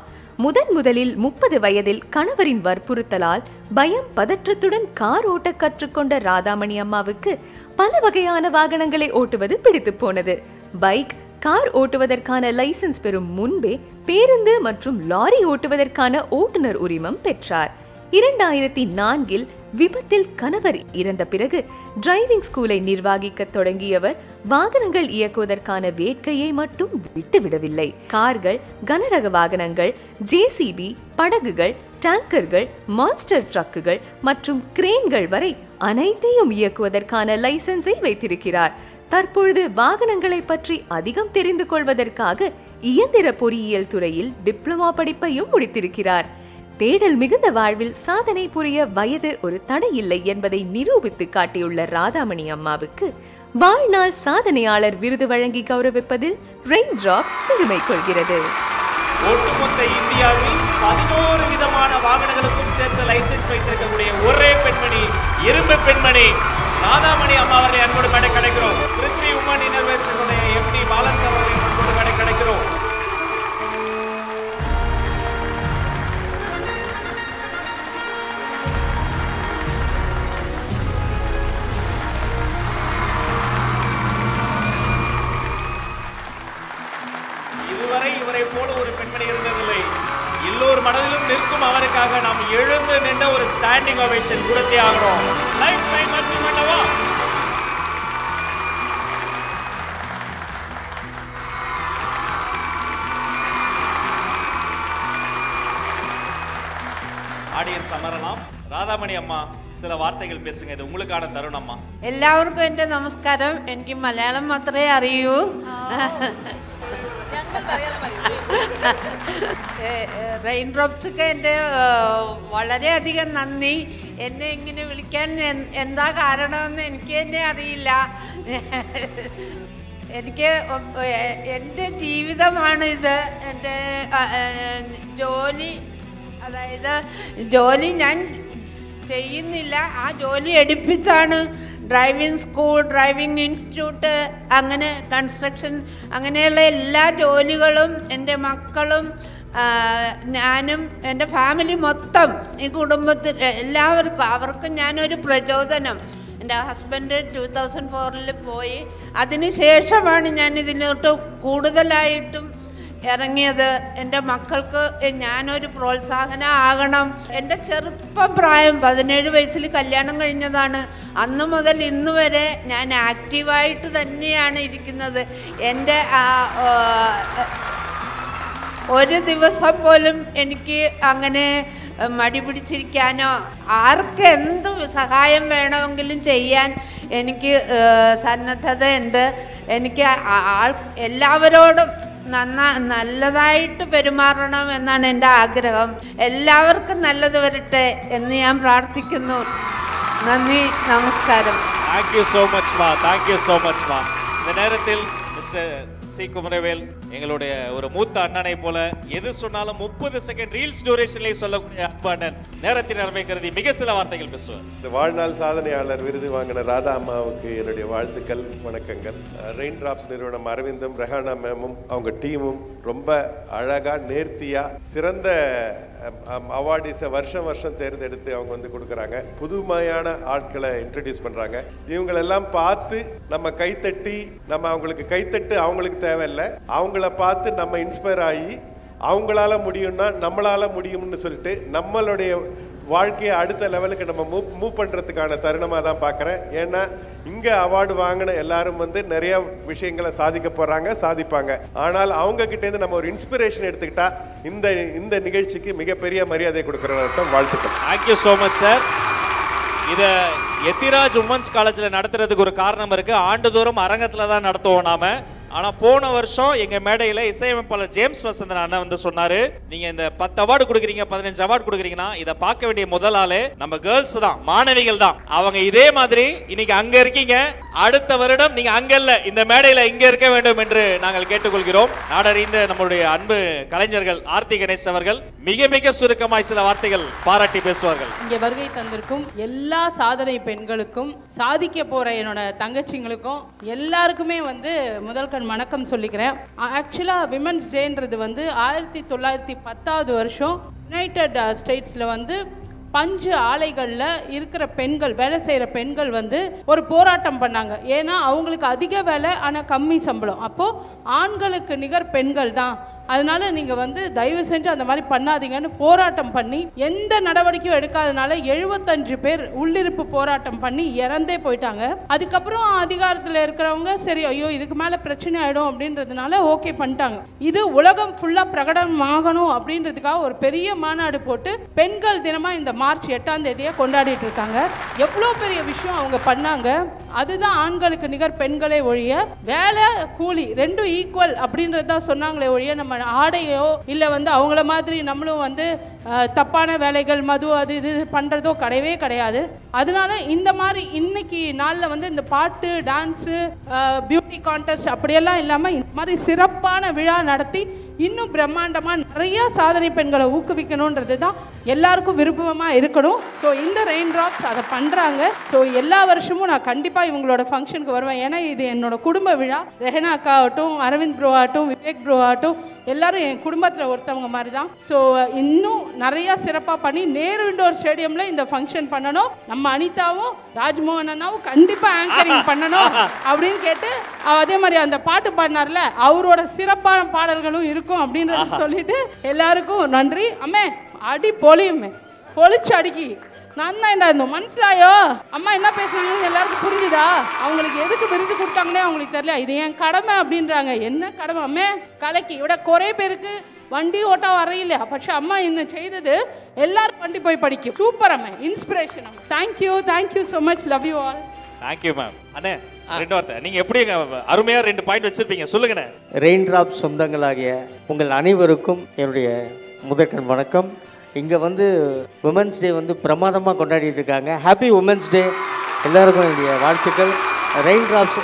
Speaker 3: முதலில் 30 வயதில் கணவரின் வற்புறுத்தலால் பயம் பதற்றத்துடன் கார் ஓட்ட கற்றுக்கொண்ட ராதாமணி அம்மாவுக்கு பல வகையான வாகனங்களை ஓட்டுவது பிடித்து போனது. பைக், கார் ஓட்டுவதற்கான லைசன்ஸ் பெறும் முன்பே பேருந்து மற்றும் லாரி ஓட்டுவதற்கான ஓட்டுநர் உரிமம் பெற்றார். 2004இல் விபத்தில் கணவர் இறந்த பிறகு டிரைவிங் ஸ்கூலை நிர்வகிக்க தொடங்கியவர் வாகனங்கள் இயக்குவதற்கான வேட்கையை மட்டும் விட்டுவிடவில்லை. கார்கள், கனரக வாகனங்கள், ஜேசிபி, படகுகள், டேங்கர்கள், மான்ஸ்டர் ட்ரக்குகள் மற்றும் கிரேன்கள் வரை அனைத்தையும் இயக்குவதற்கான லைசன்ஸை வைத்திருக்கிறார். தற்பொழுது வாகனங்களை பற்றி அதிகம் தெரிந்து கொள்வதற்காக இயந்திர பொறியியல் துறையில் டிப்ளமா படிப்பையும் முடித்திருக்கிறார். தேடல் மிகுந்த வாழ்வில் சாதனை புரிய வயது ஒரு தடை இல்லை என்பதை நிரூபித்து காட்டியுள்ள ராதாமணி அம்மாவுக்கு வாழ்நாள் சாதனையாளர் விருது வழங்கி கௌரவிப்பதில் ரெயின் டிராப்ஸ் பெருமை கொள்கிறது.
Speaker 1: ஒட்டுமொத்த இந்தியாவில் 11 விதமான வாகனங்களுக்கும் சேர்த்து லைசன்ஸ் வைத்திருக்கக்கூடிய ஒரே பெண்மணி, இரும்பு பெண்மணி ராதாமணி அம்மா அவர்களை அன்போடு மேடை கிடைக்கிறோம். பிருத்வி உமன் இன்னோவேஷனுடைய எம்டி பாலன்ஸ் அவர்களை அன்போடு மேடை கிடைக்கிறோம். இதுவரை இவரை போல ஒரு பெண்மணி இருந்ததில்லை. எல்லோர் மனதிலும் நிற்கும் அவருக்காக நாம் எழுந்து நின்ற ஒரு ஸ்டாண்டிங் ஓவேஷன் கொடுத்தே ஆகிறோம். Life time achievement award. உணரலாம். ராதாமணி அம்மா சில வார்த்தைகள் பேசுங்க, இது உங்களுக்கான தருணம் அம்மா.
Speaker 12: എല്ലാവർക്കും എൻ്റെ നമസ്കാരം. എനിക്ക് മലയാളം മാത്രമേ അറിയൂ. റെയിൻ ഡ്രോപ്സൊക്കെ എൻ്റെ വളരെയധികം നന്ദി. എന്നെ ഇങ്ങനെ വിളിക്കാൻ എന്താ കാരണമെന്ന് എനിക്ക് തന്നെ അറിയില്ല. എനിക്ക് എൻ്റെ ജീവിതമാണിത്. എൻ്റെ ജോലി, അതായത് ജോലി ഞാൻ ചെയ്യുന്നില്ല, ആ ജോലി എടുപ്പിച്ചാണ് ഡ്രൈവിംഗ് സ്കൂൾ, ഡ്രൈവിംഗ് ഇൻസ്റ്റിറ്റ്യൂട്ട്, അങ്ങനെ കൺസ്ട്രക്ഷൻ, അങ്ങനെയുള്ള എല്ലാ ജോലികളും എൻ്റെ മക്കളും ഞാനും എൻ്റെ ഫാമിലി മൊത്തം, ഈ കുടുംബത്തിൽ എല്ലാവർക്കും, അവർക്കും ഞാനൊരു പ്രചോദനം. എൻ്റെ ഹസ്ബൻഡ് 2004 പോയി. അതിന് ശേഷമാണ് ഞാൻ ഇതിലോട്ട് കൂടുതലായിട്ടും ഇറങ്ങിയത്. എൻ്റെ മക്കൾക്ക് ഞാനൊരു പ്രോത്സാഹനം ആകണം. എൻ്റെ ചെറുപ്പപ്രായം 17 വയസ്സിൽ കല്യാണം കഴിഞ്ഞതാണ്. അന്ന് മുതൽ ഇന്ന് വരെ ഞാൻ ആക്റ്റീവായിട്ട് തന്നെയാണ് ഇരിക്കുന്നത്. എൻ്റെ ഒരു ദിവസം പോലും എനിക്ക് അങ്ങനെ മടി പിടിച്ചിരിക്കാനോ ആർക്ക് എന്ത് സഹായം വേണമെങ്കിലും ചെയ്യാൻ എനിക്ക് സന്നദ്ധതയുണ്ട്. എനിക്ക് എല്ലാവരോടും നല്ലതായിട്ട് പെരുമാറണം എന്നാണ് എൻ്റെ ആഗ്രഹം. എല്ലാവർക്കും നല്ലത് വരട്ടെ എന്ന് ഞാൻ പ്രാർത്ഥിക്കുന്നു. നന്ദി, നമസ്കാരം.
Speaker 1: Thank you so much ma. Thank you so much ma. இந்த நேரத்தில் மிஸ்டர் சி குமரவேல் எங்களுடைய ஒரு மூத்த அண்ணனை போல எது சொன்னாலும் 30 செகண்ட் ரீல்ஸ் டியூரேஷன்லேயே சொல்லக்கூடிய அண்ணன் நேரத்தின் அருமை கருதி மிக சில வார்த்தைகள் பேசுவார்.
Speaker 13: இந்த வாழ்நாள் சாதனையாளர் விருது வாங்கின ராதா அம்மாவுக்கு என்னுடைய வாழ்த்துக்கள், வணக்கங்கள். ரெயின் டிராப்ஸ் நிறுவனம் அரவிந்தும், ரெஹானா மேமும் அவங்க டீமும் ரொம்ப அழகா நேர்த்தியா சிறந்த அவார்டிஸை வருஷம் வருஷம் தேர்ந்தெடுத்து அவங்க வந்து கொடுக்குறாங்க. புதுமையான ஆட்களை இன்ட்ரடியூஸ் பண்ணுறாங்க. இவங்களெல்லாம் பார்த்து நம்ம கைத்தட்டி, நம்ம அவங்களுக்கு கைத்தட்டு அவங்களுக்கு தேவையில்லை, அவங்கள பார்த்து நம்ம இன்ஸ்பயர் ஆகி அவங்களால முடியும்னா நம்மளால முடியும்னு சொல்லிட்டு நம்மளுடைய வாழ்க்கையை அடுத்த லெவலுக்கு நம்ம மூவ் பண்ணுறதுக்கான தருணமாக தான் பார்க்குறேன். ஏன்னா இங்கே அவார்டு வாங்கின எல்லாரும் வந்து நிறைய விஷயங்களை சாதிக்க போகிறாங்க, சாதிப்பாங்க. ஆனால் அவங்கக்கிட்டேருந்து நம்ம ஒரு இன்ஸ்பிரேஷன் எடுத்துக்கிட்டா இந்த நிகழ்ச்சிக்கு மிகப்பெரிய மரியாதை கொடுக்குற அர்த்தம். வாழ்த்துக்கள்.
Speaker 1: Thank you so much sir. இதை எத்திராஜ் உமன்ஸ் காலேஜில் நடத்துறதுக்கு ஒரு காரணம் இருக்குது. ஆண்டுதோறும் அரங்கத்தில் தான் நடத்துவோம் நாம. ஆனால் போன வருஷம் எங்கள் மேடையில் இசையமைப்பாளர் ஜேம்ஸ் வசந்தன் அண்ணன் வந்து சொன்னார், நீங்கள் இந்த 10 அவார்டு கொடுக்குறீங்க, 15 அவார்டு கொடுக்குறீங்கன்னா இதை பார்க்க வேண்டிய முதல் ஆளே நம்ம கேர்ள்ஸ் தான், மாணவிகள் தான். அவங்க இதே மாதிரி இன்னைக்கு அங்கே இருக்கீங்க, அடுத்த வருடம் நீங்கள் அங்கே இல்லை, இந்த மேடையில் இங்கே இருக்க வேண்டும் என்று நாங்கள் கேட்டுக்கொள்கிறோம். நாடறிந்த நம்மளுடைய அன்பு கலைஞர்கள் ஆர்த்தி கணேஷ் அவர்கள் மிக மிக சுருக்கமாய் சில வார்த்தைகள் பாராட்டி பேசுவார்கள்.
Speaker 14: இங்கே வருகை தந்திருக்கும் எல்லா சாதனை பெண்களுக்கும், சாதிக்க போகிற என்னோட தங்கச்சிங்களுக்கும் எல்லாருக்குமே வந்து முதல் வணக்கம் சொல்லிக்கிறேன். ஆக்சுவலாக விமென்ஸ் டேன்றது வந்து 1910 வருஷம் யுனைடெட் ஸ்டேட்ஸில் வந்து பஞ்சு ஆலைகளில் இருக்கிற பெண்கள், வேலை செய்கிற பெண்கள் வந்து ஒரு போராட்டம் பண்ணாங்க. ஏன்னா அவங்களுக்கு அதிக வேலை ஆனால் கம்மி சம்பளம். அப்போது ஆண்களுக்கு நிகர் பெண்கள் தான், அதனால நீங்கள் வந்து தயவு செஞ்சு அந்த மாதிரி பண்ணாதீங்கன்னு போராட்டம் பண்ணி எந்த நடவடிக்கையும் எடுக்காதனால 75 பேர் உள்ளிருப்பு போராட்டம் பண்ணி இறந்தே போயிட்டாங்க. அதுக்கப்புறம் அதிகாரத்தில் இருக்கிறவங்க சரி ஐயோ இதுக்கு மேலே பிரச்சனை ஆகிடும் அப்படின்றதுனால ஓகே பண்ணிட்டாங்க. இது உலகம் ஃபுல்லாக பிரகடனமாகணும் அப்படின்றதுக்காக ஒரு பெரிய மாநாடு போட்டு பெண்கள் தினமாக இந்த மார்ச் 8ஆம் தேதியை கொண்டாடிட்டு இருக்காங்க. எவ்வளோ பெரிய விஷயம் அவங்க பண்ணாங்க. அதுதான் ஆண்களுக்கு நிகர் பெண்களே ஒழிய வேலை கூலி ரெண்டும் ஈக்குவல் அப்படின்றது தான் சொன்னாங்களே ஒழிய நம்ம ஆடையோ இல்லை வந்து அவங்கள மாதிரி நம்மளும் வந்து தப்பான வேலைகள், மது, அது இது பண்ணுறதோ கிடையவே கிடையாது. அதனால இந்த மாதிரி இன்னைக்கு நாளில் வந்து இந்த பாட்டு, டான்ஸு, பியூட்டி கான்டெஸ்ட் அப்படியெல்லாம் இல்லாமல் இந்த மாதிரி சிறப்பான விழா நடத்தி இன்னும் பிரம்மாண்டமாக நிறைய சாதனை பெண்களை ஊக்குவிக்கணுன்றது தான் எல்லாருக்கும் விருப்பமாக இருக்கணும். ஸோ இந்த ரெயின் டிராப்ஸ் அதை பண்ணுறாங்க. ஸோ எல்லா வருஷமும் நான் கண்டிப்பாக இவங்களோட ஃபங்க்ஷனுக்கு வருவேன். ஏன்னா இது என்னோட குடும்ப விழா. ரெஹனா அக்கா ஆகட்டும், அரவிந்த் ப்ரோ ஆகட்டும், விவேக் ப்ரோ ஆகட்டும், எல்லாரும் என் குடும்பத்தில் ஒருத்தவங்க மாதிரி தான். ஸோ இன்னும் நிறையா சிறப்பாக பண்ணி நேரு இண்டோர் ஸ்டேடியமில் இந்த ஃபங்க்ஷன் பண்ணணும். நம்ம அனிதாவும் ராஜ்மோகன் அண்ணாவும் கண்டிப்பாக ஆங்கரிங் பண்ணணும் அப்படின்னு கேட்டு அதே மாதிரி அந்த பாட்டு பாடினார்ல அவரோட சிறப்பான பாடல்களும் இருக்கும் அப்படின்றத சொல்லிட்டு எல்லாருக்கும் நன்றி. அம்மே அடி பொலியுமே, பொலிச்சு அடிக்கி நான் தான் இருந்தோம் மனசிலாயோ. அம்மா என்ன பேசுனாங்கன்னு எல்லாருக்கும் புரிஞ்சுதா? அவங்களுக்கு எதுக்கு விருது கொடுத்தாங்கன்னே அவங்களுக்கு தெரியல. இது என் கடமை அப்படின்றாங்க. என்ன கடமை அம்மே? கலக்கி விட குறை பேருக்கு വണ്ടി ഓട്ടാൻ അറിയില്ല, പക്ഷെ അമ്മ ഇന്ന് ചെയ്തത് എല്ലാവരും വണ്ടി പോയി പഠിക്കും. സൂപ്പർ അമ്മ, ഇൻസ്പിറേഷൻ അമ്മ. Thank you so much, love you all.
Speaker 1: Thank you ma'am. அண்ணே ரெண்டு வார்த்தை, நீங்க எப்படி அருமையா 2 பாயிண்ட் வச்சிருப்பீங்க, சொல்லுங்கண்ணே.
Speaker 15: ரெயின் டிராப்ஸ் சொந்தங்களாகிய உங்கள் அனைவருக்கும் என்னுடைய முதற்கண் வணக்கம். இங்கே வந்து உமன்ஸ் டே வந்து பிரமாதமாக கொண்டாடிட்டு இருக்காங்க. ஹாப்பி உமன்ஸ் டே. எல்லாருக்கும் என்னுடைய வாழ்த்துக்கள். ரெயின் ட்ராப்ஸ்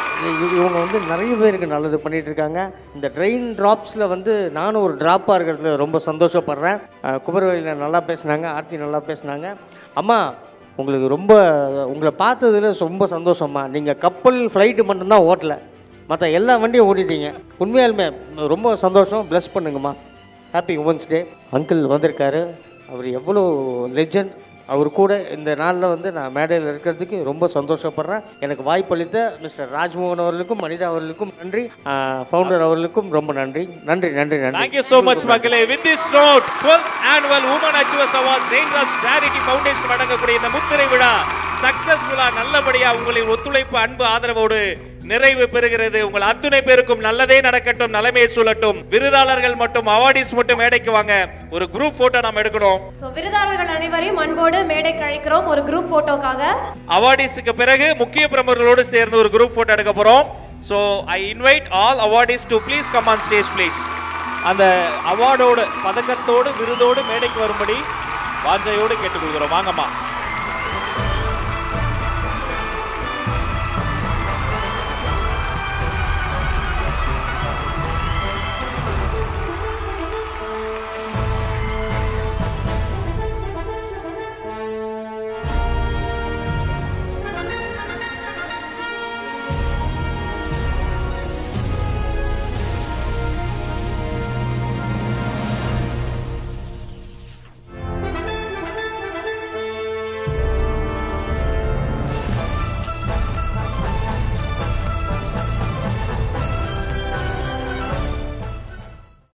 Speaker 15: இவங்க வந்து நிறைய பேருக்கு நல்லது பண்ணிகிட்டு இருக்காங்க. இந்த ரெயின் ட்ராப்ஸில் வந்து நானும் ஒரு ட்ராப்பாக இருக்கிறதுல ரொம்ப சந்தோஷப்படுறேன். குமரவேலியில் நல்லா பேசினாங்க, ஆர்த்தி நல்லா பேசினாங்க. அம்மா உங்களுக்கு உங்களை பார்த்ததுல ரொம்ப சந்தோஷம்மா. நீங்கள் கப்பல் ஃப்ளைட்டு மட்டும்தான் ஓட்டலை, மற்ற எல்லா வண்டியும் ஓட்டிட்டீங்க. உண்மையாலுமே ரொம்ப சந்தோஷம். ப்ளஸ் பண்ணுங்கம்மா. Happy women's day. அங்கிள் வந்திருக்காரு, அவர் எவ்வளோ லெஜண்ட். அவர் கூட இந்த நாளில் வந்து நான் மேடையில் இருக்கிறதுக்கு ரொம்ப சந்தோஷப்படுறேன். எனக்கு வாய்ப்பளித்த மிஸ்டர் ராஜ்மோகன் அவர்களுக்கும் மனிதா அவர்களுக்கும் நன்றி, ஃபவுண்டர் அவர்களுக்கும் ரொம்ப நன்றி. நன்றி நன்றி நன்றி.
Speaker 1: Thank you so much மக்களே. With this note, 12th annual Women Achievers Awards Raindrops Charity Foundation வழங்கக்கூடிய இந்த முத்திரை விழா சக்சஸ்ஃபுல்லா நல்லபடியா உங்களின் ஒத்துழைப்பு, அன்பு, ஆதரவோடு நிறைவு பெறுகிறது. உங்கள் அத்துணை பேருக்கும் நல்லதே நடக்கட்டும், நலமே சொல்லட்டும். விருதாளர்கள் மட்டும் அவார்டிஸ் மட்டும் மேடைக்கு வாங்க, ஒரு குரூப் போட்டோ நாம எடுக்கணும்.
Speaker 2: சோ விருதாளர்கள் அனைவரையும் அன்போடு மேடைக்கு அழைக்கிறோம் ஒரு குரூப் போட்டோக்காக. அவார்டிஸ்க்கு
Speaker 1: பிறகு முக்கிய பிரமுகர்களோடு சேர்ந்து ஒரு குரூப் போட்டோ எடுக்க போறோம். So I invite all awardees to please come on stage please. அந்த அவார்டோடு, பதக்கத்தோடு, விருதோடு மேடைக்கு வரும்படி வாஞ்சையோடு கேட்டுக்கொள்கிறோம். வாங்கம்மா.